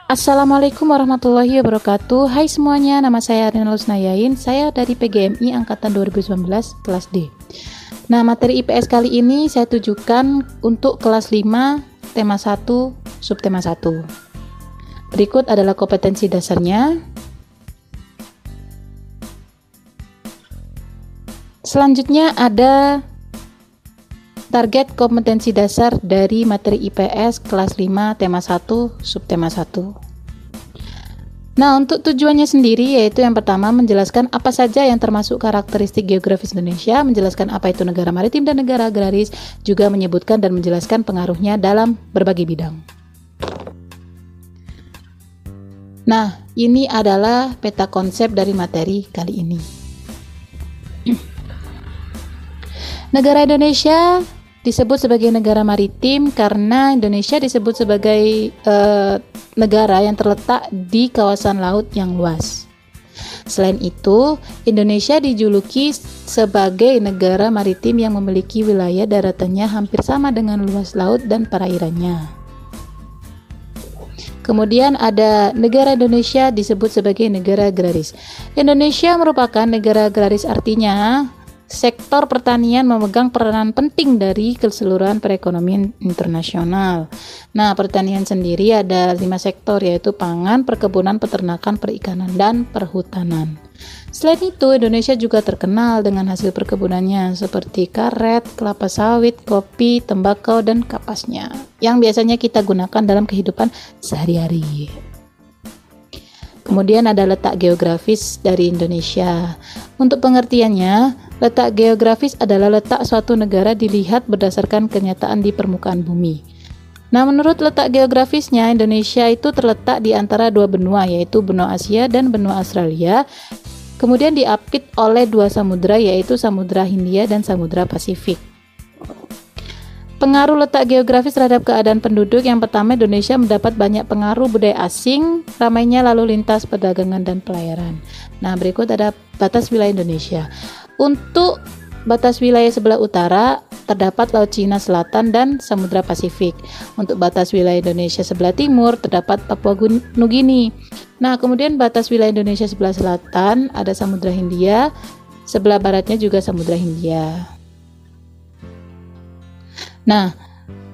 Assalamualaikum warahmatullahi wabarakatuh. Hai semuanya, nama saya Rina Lusnayain. Saya dari PGMI Angkatan 2019 kelas D. Nah, materi IPS kali ini saya tujukan untuk kelas 5, tema 1, subtema 1. Berikut adalah kompetensi dasarnya. Selanjutnya ada target kompetensi dasar dari materi IPS kelas 5 tema 1 subtema 1. Nah, untuk tujuannya sendiri yaitu yang pertama menjelaskan apa saja yang termasuk karakteristik geografis Indonesia, menjelaskan apa itu negara maritim dan negara agraris, juga menyebutkan dan menjelaskan pengaruhnya dalam berbagai bidang. Nah, ini adalah peta konsep dari materi kali ini. Negara Indonesia disebut sebagai negara maritim karena Indonesia disebut sebagai negara yang terletak di kawasan laut yang luas. Selain itu, Indonesia dijuluki sebagai negara maritim yang memiliki wilayah daratannya hampir sama dengan luas laut dan perairannya. Kemudian ada negara Indonesia disebut sebagai negara agraris. Indonesia merupakan negara agraris, artinya sektor pertanian memegang peranan penting dari keseluruhan perekonomian internasional. Nah, pertanian sendiri ada 5 sektor, yaitu pangan, perkebunan, peternakan, perikanan, dan perhutanan. Selain itu, Indonesia juga terkenal dengan hasil perkebunannya seperti karet, kelapa sawit, kopi, tembakau, dan kapasnya, yang biasanya kita gunakan dalam kehidupan sehari-hari. Kemudian ada letak geografis dari Indonesia. Untuk pengertiannya, letak geografis adalah letak suatu negara dilihat berdasarkan kenyataan di permukaan bumi. Nah, menurut letak geografisnya, Indonesia itu terletak di antara dua benua, yaitu benua Asia dan benua Australia. Kemudian diapit oleh 2 samudra, yaitu Samudra Hindia dan Samudra Pasifik. Pengaruh letak geografis terhadap keadaan penduduk. Yang pertama, Indonesia mendapat banyak pengaruh budaya asing, ramainya lalu lintas, perdagangan, dan pelayaran. Nah, berikut ada batas wilayah Indonesia. Untuk batas wilayah sebelah utara, terdapat Laut Cina Selatan dan Samudra Pasifik. Untuk batas wilayah Indonesia sebelah timur, terdapat Papua Nugini. Nah, kemudian batas wilayah Indonesia sebelah selatan, ada Samudra Hindia, sebelah baratnya juga Samudra Hindia. Nah,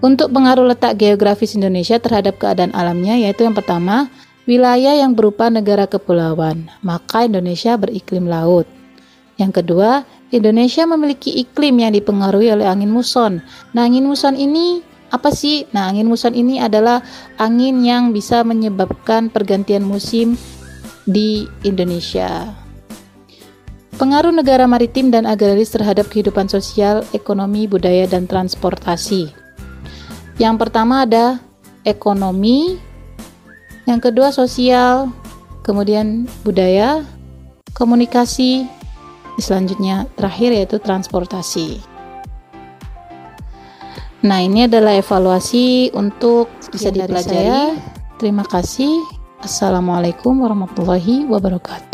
untuk pengaruh letak geografis Indonesia terhadap keadaan alamnya, yaitu yang pertama, wilayah yang berupa negara kepulauan, maka Indonesia beriklim laut. Yang kedua, Indonesia memiliki iklim yang dipengaruhi oleh angin muson. Nah, angin muson ini apa sih? Nah, angin muson ini adalah angin yang bisa menyebabkan pergantian musim di Indonesia. Pengaruh negara maritim dan agraris terhadap kehidupan sosial, ekonomi, budaya, dan transportasi. Yang pertama ada ekonomi, yang kedua sosial, kemudian budaya, komunikasi, selanjutnya terakhir yaitu transportasi. Nah, ini adalah evaluasi untuk bisa dipelajari. Terima kasih. Assalamualaikum warahmatullahi wabarakatuh.